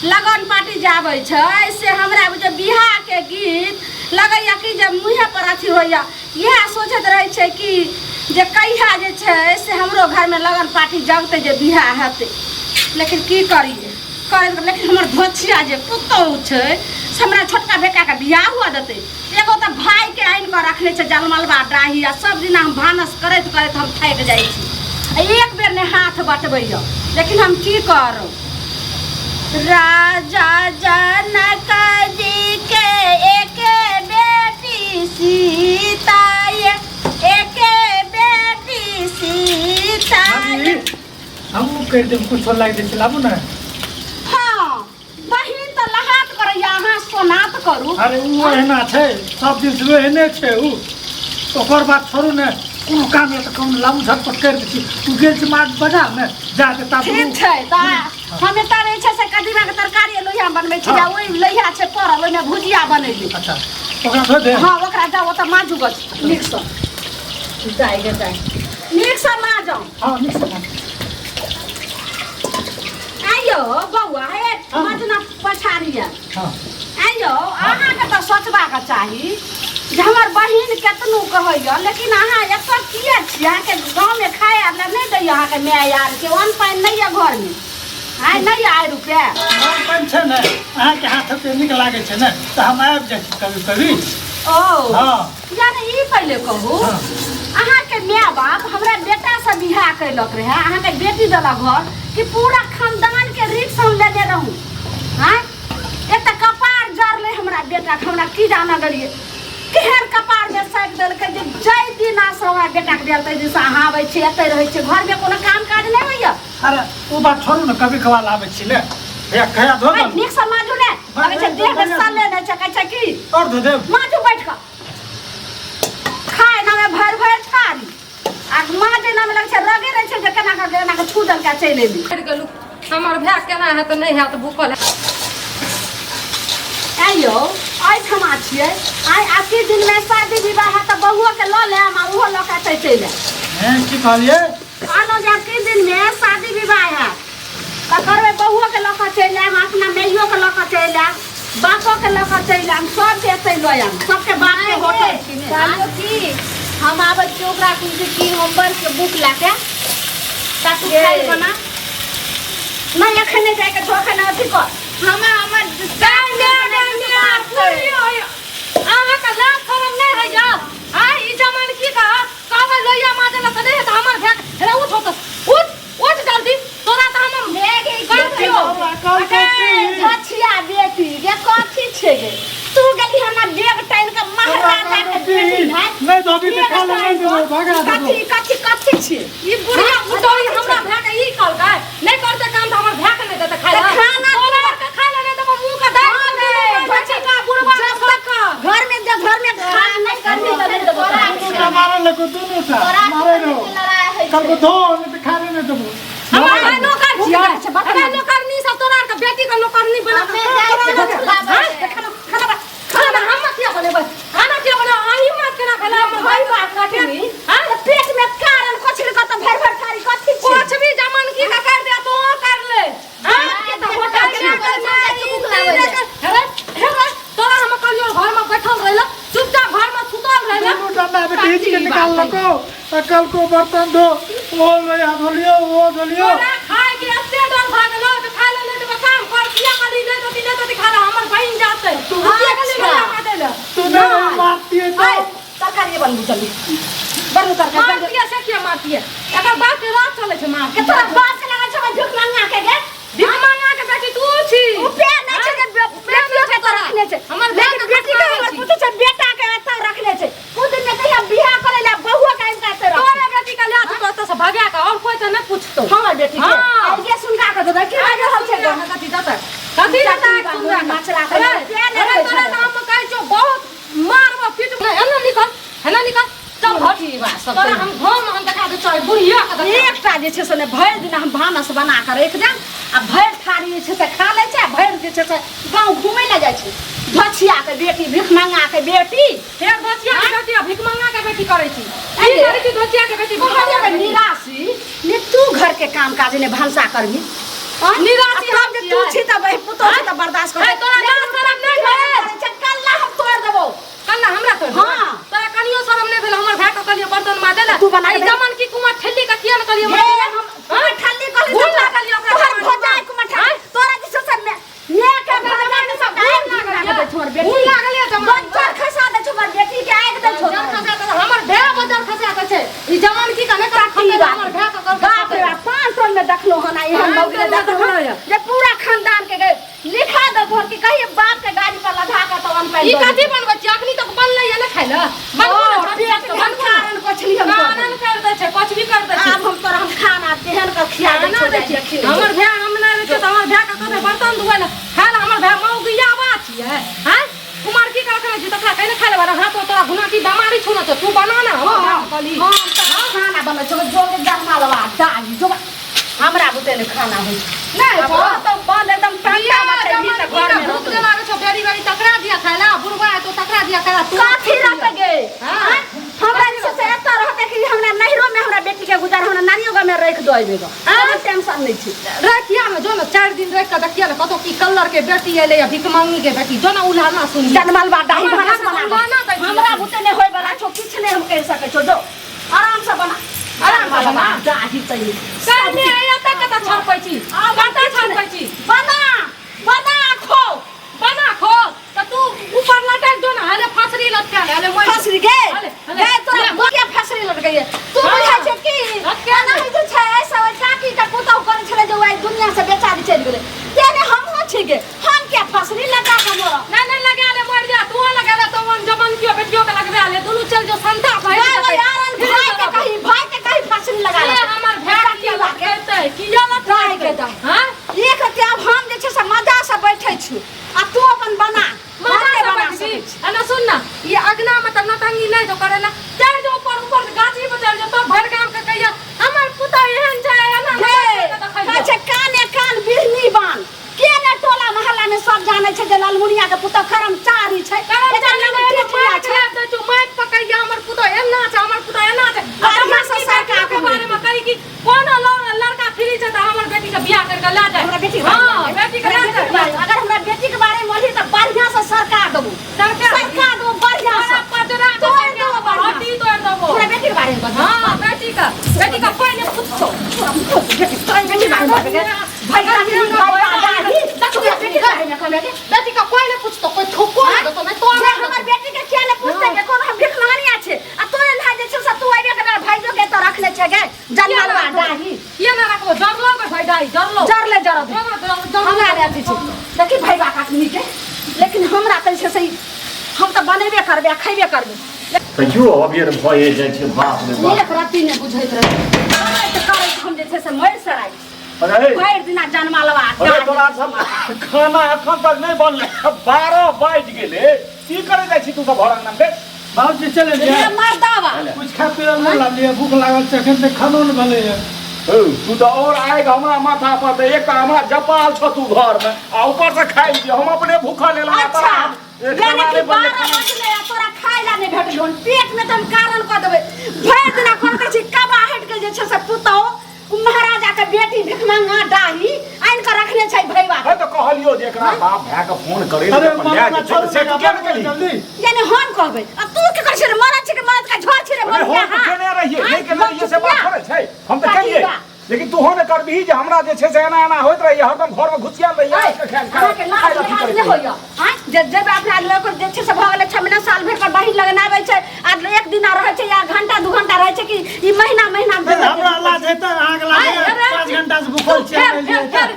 लगन पार्टी जाबै छै से हमरा बुझे बियाह के गीत लगैया कि जे मुँहे पर अथी होइया। इएह सोचैत रहै छै कि जे कहिया जे छै से हमरो घर में लगन पार्टी जगते जे बियाह हेतै, लेकिन की करिए लेकिन हमर धोछिया जे पुतहु छै से हमरा छोटका बेटा के बियाह हुआ देतै। एगो तो भाई के आनि के रखले छै जलमलबा डाही आ सब दिन हम भानस करैत करैत हम थाकि जाइ छी। एक बेर ने हाथ बटबैया, लेकिन हम की करू। राजा जनक जी के एक बेटी सीता, ये एक बेटी सीता। हम कर दे कुछ लाग दे लाबू ना। हाँ बहिन तो लहात करैया, अहाँ सोनात करू। अरे वो एना छै सब दिन से एने छै उ ओकर बात छोड़ू ने। कोनो काम है तो कौन लाबू झटपट कर दै छी। तू गेल छी माछ बजा ने जा के ता ठीक छै त हम एता रहै छै से कदीमा के तरकारी लोहिया बनबै छी। जा ओइ लोहिया छै परल, ओइमे भुजिया बनैली। अच्छा ओकरा धो दे। हाँ ओकरा जा ओतऽ माजू गछ नीक सँ जाय गे जाय नीक सँ माजू। हाँ नीक से आइयो बौआ हे मजना पछाड़िया। हाँ आइयो अहाँ के तऽ सोचबा के चाही जे हमर बहिन केतनो कहैया, लेकिन अहाँ एतऽ किए छी? अहाँ के गाँव में खाए आर नहीं दैया? अहाँ के माय यार के अन्न पानि नहीं है घर में? आइ नहीं आइ रुपया अपन छै ने अहाँ के हाथ पे नीक लागे छै ने तो हम आबि जाइ छी कभी कभी। ओ हाँ यानी ई पहले कहू अहाँ के माय बाप हमरा बेटा से बियाह कैलक रहे, अहाँ के बेटी देलक घर कि पूरा खानदान के रिक्स हम लेने रहूं। हाँ एक तो कपार जरले हमरा बेटा के, हमरा की जाना गलिए केहन कपार में साइड देलकै जे जय दिन आस हमरा बेटा के देल तै दिन से अहाँ आबै छी एतै रहै छै घर में कोनो काम काज नहीं होइया। अरे वो बात छोड़ू ना, कभी कभार आबै छी ले एक खया धो दे। नीक से माजू ने कहै छै देह के साले नै छै, कहै छै की और धो दे माजू बैठ के खाए ना में भर भर थारी आ माजे ना में लग छै रगे रहे छै जे केना के छू दल के चैल एली। हमर भाय केना है तो नहीं है तो भूखल है। आइयो आई ठमा छियै आई आखिर दिन में शादी विवाह है तो बहुओ के ल ले हम ओहो ल के चैल हैं की कहलिए? आनो जे आखिर दिन में शादी विवाह है त करबे बहुओ के ल के चैल हम, अपना मेइयो के ल के चैल बापो के ल के चैल सब के एतै ल आम सबके बाप के होटल छी ने। चलो की हम आबै छी ओकरा की होमवर्क के बुक लाके ताकू खाइ बना नहीं एखन नहीं जाके धोखे ना अथी कर हम अहाँ का लाज शरम नहीं है जा? आई ई जमान की कहा कावा लोया माजला त नहीं त हमर भाग हेरा उठ होत उठ जल्दी तोरा त हम बेगे कर दियो। धछिया बेटी गे कथी छे गे तू गेली हमरा बेग टाइन के महाराजा के बेटी है नहीं धोबी के खा ले नहीं देबो भागा देबो। कथी छे ई बुढ़िया उतोरी हमरा भाग ई कल का नहीं करते काम त हमर भाग नहीं देते खाए खाना तोरा के खा ले नहीं त मुंह का दाग दे बच्चे का बुढ़वा घर में जब घर में खाना नहीं करनी तो नहीं देबो। का मारे लगो दोनों सा मारे रहो कल को धो नहीं तो खाने नहीं देबो। हमार नौकर छिया हमरा नौकरनी सब तोरा के बेटी के नौकरनी बना खाना हम किया बोले बस खाना किया बोले आई मत केना भला हमर भाई बात काटेनी हां पेट में कारण कोछल का तो भर भर थारी कथी छे कुछ भी जमान की का कर दे तो कर ले हां के तो होटल के हेरा तोरा हम कलियो घर में बैठल रहला चुपचाप घर में सुतल रहला दोनों डंडा में खींच के निकाल लो कल को बर्तन धो वो ले धोलियो वो धोलियो। तोरा खाए के एते डर भागलो तो खा ले नहीं तो काम कर किया करी नहीं तो दिखा रहा हमर बहन जाते तू किया के ले मार दे तू नहीं मारती है तो तरकारी बनबू चली बनू तरकारी मारती से किया मारती है एकर बात के रात चले छे मार के तोरा बाप के लगा छे झूठ मंगा के गे भीख मांगा के बेटी तू छी उपे नहीं छे जे बेटी के तो रखने छे हमर लेकिन बेटी के हमर पुत छे बेटा के एता रखने छे खुद में कहिया बियाह करे ला बहुआ का इनका से तोरे बेटी का ले तो तो से भागा का और कोई तो नहीं पूछतो हमर बेटी के आई के सुनगा के देबे की बाजे हम छे कथी जाता सुनगा मछरा के अरे तोरा नाम में कहै छो बहुत मारबो पीट है ना निकल चल हटी बा सब तोरा हम घर में हम देखा दे चल बुढ़िया का एकटा जे छे से ने भर दिन हम भानस बना के रख देम आ भर थारी छे से खा ले छे भर जे छे से गांव घूमे ले जाय छे धछिया के बेटी भिख मंगा के बेटी फेर धछिया के बेटी भिख मंगा के बेटी करै छी ई करै छी धछिया के बेटी भिख मंगा के निराशी ने तू घर के काम काज ने भंसा करबी निराशी हम जे तू छी त भाई पुतो छी त बर्दाश्त कर तोरा लाज शरम नहीं भेल कल्ला हम तोड़ देबो कल्ला हमरा तो हां तोरा कनियो शरम नहीं भेल हमर भाई के कहलिए बर्तन माजे ला तू बना ई जमन की कुमार ठल्ली का किया न कहलिए हम ठल्ली कहली भूल लागल ओकरा तोहर भोजाई कुमार तोरा की सब में ने के भोजाई के सब गाय लागल छोड़ बेटी भूल लागल जमन बच्चा खसा दे छोड़ बेटी के आग दे छोड़ हमर भाई बजार खसा के छै ई जमन की कने का हमर भाई के बाप रे 500 में देखलो हना ई हम मौके देखलो जे पूरा खानदान के लिखा दो घर की कहिए बाप के गाड़ी पर लगा के तो हम पे ई कथि बनबै छी अखनी तक बनलै या न खाइला कारण कोछली हम कारण कर दे छै कुछ भी कर दे छै अब हम तोरा हम खाना तेहन के खिया दे छोड़ हमर भाई हम ना रहै त हमर भाई के कहबे बर्तन धोए ला खाइला हमर भाई मौगिया बात छियै हैं कुमार की करके जी तकरा कने खाइले वाला हाथ तोरा गुना की बीमारी छुना तो तू बना ना हम कहली हम खाना बना जो जो जमा लवा दाई जो हमरा बुते ने खाना होई नहीं तो बन एकदम टंगा मटे भी त घर में भूख लगा छो बेरी बेरी तकरा दिया खाइला बुढ़वा तो तकरा दिया खाइला तू काठी रख गे हमरा से एता रहते कि हमरा नहिरो में हमरा बेटी के गुजार हमरा नानियो गा में रख दो आइबेगा कोई टेंशन नहीं छी रखिया में जो ना 4 दिन रख के देखिया ना कतो की कलर के बेटी एले या भिख मांगी के बेटी जो ना उलाना सुन जनमलवा दाही भानस बना हमरा बुते ने होय वाला छो किछ ने हम कह सके छो जो आराम से बना दाही तई काने आया तक कता छापै छी कता छापै छी बना बना खो त तू ऊपर लटक जो ना हले फसरी लटका हले मोय फसरी गे तोरा बोके फसरी लट गई तू बुझै छै कि केना ही जे छै ऐसा काकी का पुतौ करे छले जो आई दुनिया से बेचारी चल गेले तेने हम हो छी गे हम के फसरी लगा के मोरा ना लगा ले मर जा तू लगा ले तो मन जमन कियो बेटियो के लगवे ले दुनु चल जो संता भाई भाई के कहीं फसरी लगा ले हमर भेड़ की लगते किया लट भाई के दा हां एक के अब हम जे छै से मजा से बैठे छी आ तू अपन बना बना सकै छी सुन ना ये अगना में त नटंगी नहीं जो करेला चढ़ जो ऊपर गाछी पे चढ़ जो तो भर गांव के कहिया हमर पुता एहन छै ना अच्छा कान बिहनी बान के ने टोला मोहल्ला में सब जाने छै जे लालमुनिया के पुता कर्मचारी छै माइक पकैया हमर पुता एना छै हमर पुता एना छै हमरा सरकार के बारे में कहि कि कोनो लड़का फ्री छै त हमर बेटी के बियाह करके ला जाए हमरा बेटी हां बेटी के ला जाए अगर हमरा बेटी के बारे में बोली त बढ़िया से सरकार देबो बढ़िया से पजरा तो हड्डी तोड़ देबो हमरा बेटी के बारे में बता हां बेटी का पहले पूछो बेटी के बारे में भाई बेटी का कोई ने पूछतो कोई ठोको ना तो मैं तो हमर बेटी के किया ने पूछते के कोन हम भिखलानिया छै आ तोरे ला जे छै से तू आइबे के भाईजो के तो रख ले छै गे जनमलवा दाही ये ना रखो जरलो के भाई दाई जरलो जरले हमरा रे अथी छै देखी भाई बा काटनी के लेकिन हमरा त छै से हम त बनेबे करबे खइबे करबे तो क्यों अबेर भए जाइ छै बाप रे बाप एक रत्ती ने बुझैत रहे त करे हम जे छै से मर सराय अरे भरि दिना जनमलवा अरे तोरा सब खाना एखन तक नहीं बनले 12 बाजि गेले की करे जाइ छी तू सब घर अंगना में बाबूजी चले ये जा मर्दावा कुछ खा पी ले लालिए भूख लागल छै एखन तक खानो न भेलै तू तो और आएगा हमरा माथा पर तो एक हमरा जपाल छ तू घर में आ ऊपर से खाई छी हम अपने भूखा लेला अच्छा यानी कि 12 बजले तोरा खाइ ला नहीं भेटल पेट में तुम कारण क देबै भरि दिना कोन कहै छी कबा हट के जे छै से पुतौ महाराजा के बेटी भिखमंगा डाही आइन के रखने छै भैया है तो कहलियो जे एकरा बाप भाई के फोन करे अरे अपन ले छोड़ से तू क्या करी जल्दी यानी हम कहबै अब तू के कहै छै मरद छै के मरद का झोर छै रे अरे बोलिया हो केने रहिए नहीं केने रहिए से बात करे छै हम तो कहिए लेकिन तू होने करबी जे हमरा जे छै से एना होइत रहिए हरदम घर में घुसियाल रहिए आज के ख्याल अहाँ के लाज लिहाज नहीं होइया हां जब अपना लोग जे छै से भ गेलै 6 महीना साल भर पर बहिन लगनाबै छै आज एक दिन रहै छै या घंटा 2 घंटा रहै छै कि ई महीना हमरा लाज हेतै अहाँ के लाज 5 घंटा से भूखल छै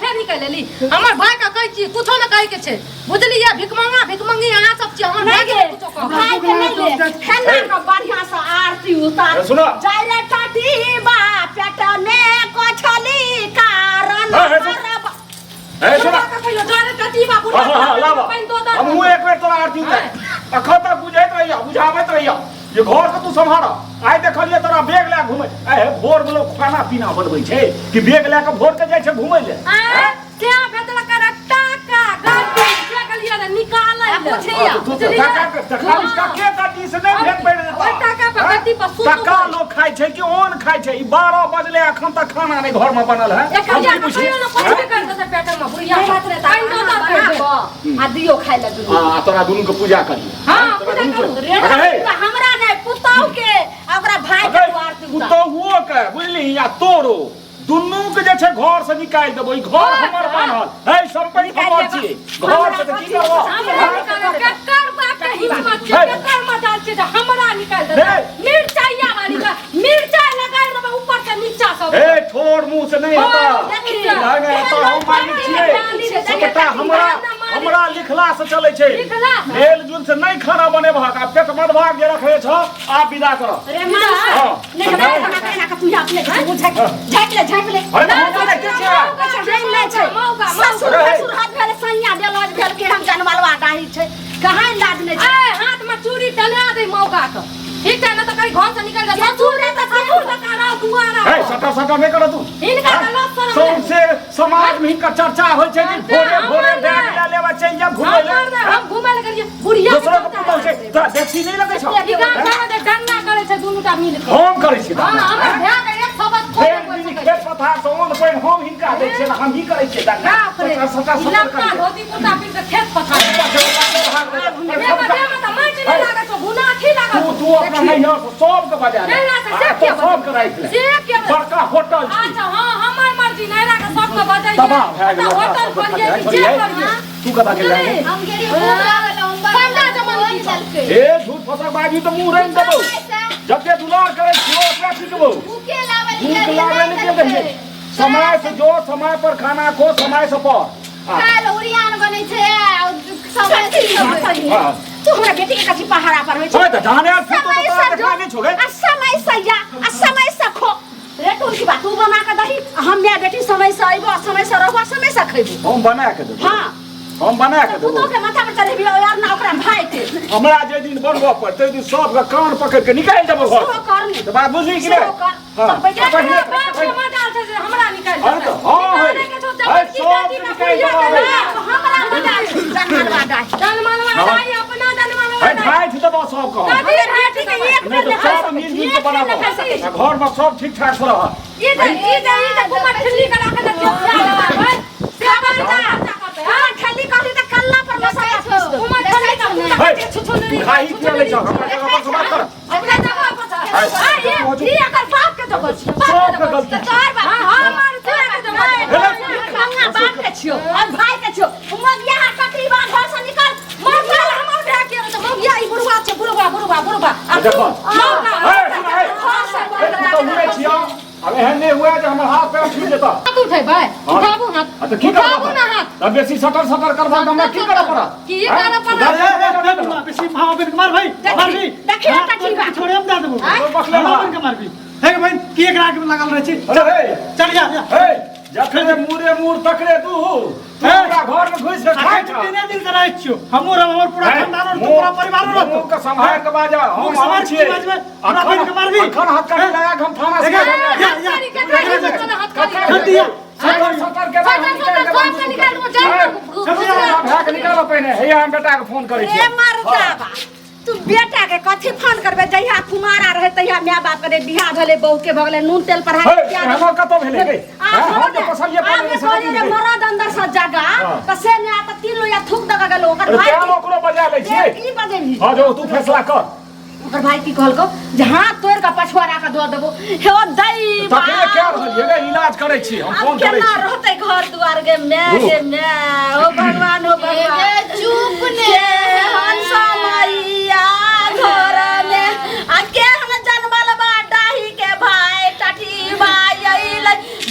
फेर निकल लेली हमर भाई का कहै छी कुछो न कहै के छै बुझली या भिखमंगी अहाँ सब छी हमर भाई के कुछो कह भाई के नहीं ले खाना का बढ़िया से आरती उतार सुनो जाय रे टाटी बा पेट में कोछली कारण ए सुनो कहियो जारे कटीबा बुढ़ा हां लावा हम हूं एक बेर तोरा आरती उतार अखन तक बुझैत रहिया बुझाबैत रहिया ये घर के तू संभाल आइ देखलिए तोरा बैग ले घुमै ए भोर में लोग खाना पीना बनबै छै कि बैग ले के भोर के जाय छै घुमै ले क्या भेटल कर टाका गाड़ी के गलिया ने निकाल ले बुझिया तू तो टाका के खाली का के काटी से नहीं भेट पड़ ओइ टाका का बेटी पर सूत टका लोग खाइ छै कि ओन खाइ छै? 12 बजले एखन तक खाना नहि घर में बनल है। एक हजार रुपया न पैसे कर दे पेट में बुढ़िया काइन दो आ दियो खाइ ले दुनु। हां तोरा दुनु के पूजा करी। हां पूजा करू हमरा नहीं पुतौ के ओकरा भाई के आरती उतार पुतौओ के बुझली या तोरो दुनू के जे छै घर से निकाल देबो। ई घर हमर बनल है संपत्ति हमर छी। घर से की करबो? केकर बात हिम्मत छै केकर मजाल छै जे हमरा निकाल दे। मिर्चाइया वाली का मिर्चाई लगाय देबो ऊपर से नीचा सब। ए ठोर मुंह से नहीं होता लगे तो हम मालिक छियै। सबटा हमरा लिखला से चलै छै। मेल जुल से नहीं खाना बने भाग आ पेट मदभाग जे रखे छ आप विदा करो। अरे मां नहीं खाना का तू अपने झट ले अरे मौका नहीं के छै जाइन ले छै ससुर ससुर हाथ भेले सैया देलज भेल के हम जानवालवा डाही छै कहां लाज नहीं छै। हाथ में चूड़ी टना दे मौका का ठीक है ना तो कहीं घर से निकल जा ससुर रे तो ससुर का काना दुआरा ए सटा नहीं करो तू। इनका लोग सबसे समाज में इनका चर्चा होय छै कि भोरे भोरे बैग ले लेवा चाहिए घूमे ले। हम घूमे ले करिए बुढ़िया दूसरा को पूछो छै देखी नहीं लगे छ ई गांव गांव में गन्ना करे छै दुनुटा मिल के। हम करे छी। हां हमर भैया के एक सबत खोले खेत पथार से ओन कोई हम हिनका दै छै हम ही करे छी दंगा सटा लम्बा धोती कुर्ता पिन के खेत पथार माटी लागे तो गुना थी लागे तू अपना नहीं हो सब के बजा ले सब के राख ले बड़का होटल छी। अच्छा हां हमर मर्जी नहीं लागे सब के बजाई तबाह भए गेल होटल खोलिए कि जे करिए तू कदा के जाए हम गेली भूख लागल हम ठंडा जमन की चलके ए झूठ फसा बाजी तो मुंह रंग देबो जते दुलार करे छियो ओकरा पीटबो। भूखे लावल भूख लागे नहीं के दे समय से जो समय पर खाना खो समय से पर काल उड़ियान बने छै समय से हां तू हमरा बेटी के कथि पहाड़ा पर होय छै। ओए त जाने फिर तो देखा नहीं छोगे समय से या समय से खो रे टूल की बात तू बना के दही हम मैं बेटी समय से आइबो समय से रहबो समय से खइबो। हम बना के देबो। हां हम बना के तू देबो। तो के माथा पर चढ़ेबी यार ना ओकरा भाई के हमरा जे दिन बनबो पर ते दिन सब के कान पकड़ के निकाल देबो घर सो करनी तो बात बुझी कि नहीं। हां बाप के मजा छै जे हमरा निकाल अरे तो हां है सब निकाल देबो। हमरा मजा जानमालवा डाही जनमालवा दाई अपना जनमालवा है भाई थे तो सब कहो अरे बेटी के एक नहीं तो सब मिल के बनाबो घर में सब ठीक ठाक से रह। ई कुमार ठल्ली का रख दे भाई से बंदा हां ठल्ली कहली त कल्ला पर मसाला पीस दो कुमार ठल्ली का पूरा छुछुंदरी भाई क्या ले जाओ हमरा जगह पर समाप्त कर। अपना जगह पर ये अगर बाप के तो बच सब के गलती तोर बात हां हमार तोरा के तो गंगा बाप के छियो और भाई के छियो उमर यहां तकरीबन घर से निकल मौका हमर भे के तो मौका ई बुढ़वा छै बुढ़वा देखो तो हुए छियो अब एहन नहीं हुआ जे हमर हाथ पैर छूट जेता हाथ उठे भाई उठाबू हाथ तो की उठाबू ना हाथ तब बेसी सटर करबा त हमरा की करे पड़ा की करे पड़ा बेसी भाव बिन मार भाई मार भी देखिए त ठीक बा छोड़े हम दे देबो बखले मार के मार भी हे भाई की एक राग में लगल रहे छी अरे हे चल जा हे जखने मुरे मुर तकरे तू पूरा घर में घुस के खाइ छ तीन दिन से रहै छियो हमर पूरा खानदान और पूरा परिवार मुंह रहतो के संभाल के बाजा हम समाज छिए पूरा बन के मार भी अखन हाथ काट लगा के हम थाना से कर दिया सटर के बाद निकालो पहले हे हम बेटा के फोन करे ए मरदाबा तू बेटा के कथि फोन करबे जहिया कुमारा रहे तहिया माय बाप करे बियाह भेले बहू के भगले नून तेल पर हाथ हे हमर कतो भेले गे हम तो पसलिए आगे कहलिए जे मरद अंदर से जगा त से ने आ त तीन लोया थूक दगा गेलो ओकर भाई क्या ओकरो बजा ले छी की बजेबी हां जो तू फैसला कर ओकर भाई की कहल को जे हाथ तोड़ के पछुआरा के दो देबो हे ओ दई बा तकले क्या रहलिए गे इलाज करे छी हम फोन करे केना छी रहते घर दुआर गे मैं ओ भगवान चुप ने हंसा मैया घर में आ के हम जनमलबा डाही के भाई टठी भाई आइल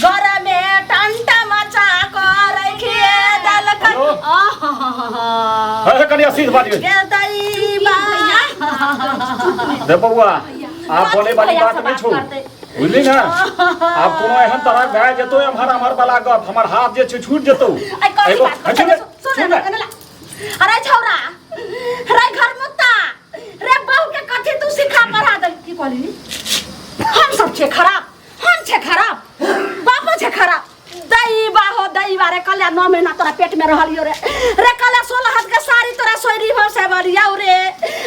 घर में टंटा मचा कर रखिए दल कर हे कनी असीस बाजी के दई बा दे बउआ आप बोले वाली बात नहीं छोड़ बुझली ना आप कोनो एहन तरह भए जेतो हमर वाला गप हमर हाथ जे छूट जेतो एगो सुन अरे छौरा रे घर मुत्ता रे बहू के कथि तू सिखा पढ़ा दे की कहली हम सब छे खराब बापो छे खराब दई बारे कल्या 9 महीना तोरा पेट में रहलियो रे कल्या 16 हाथ के साड़ी तोरा सोरी हो से बरियाउ रे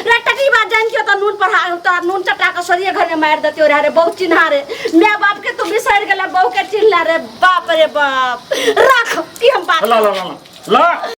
रे टटी बात जानती हो तो नून पर तो नून चटा के सरिये घर में मार देती हो रे बहुत चिन्हा रे मैं बाप के तू बिसर गेला बहू के चिल्ला रे बाप रे बाप रख की हम बात ला ला ला ला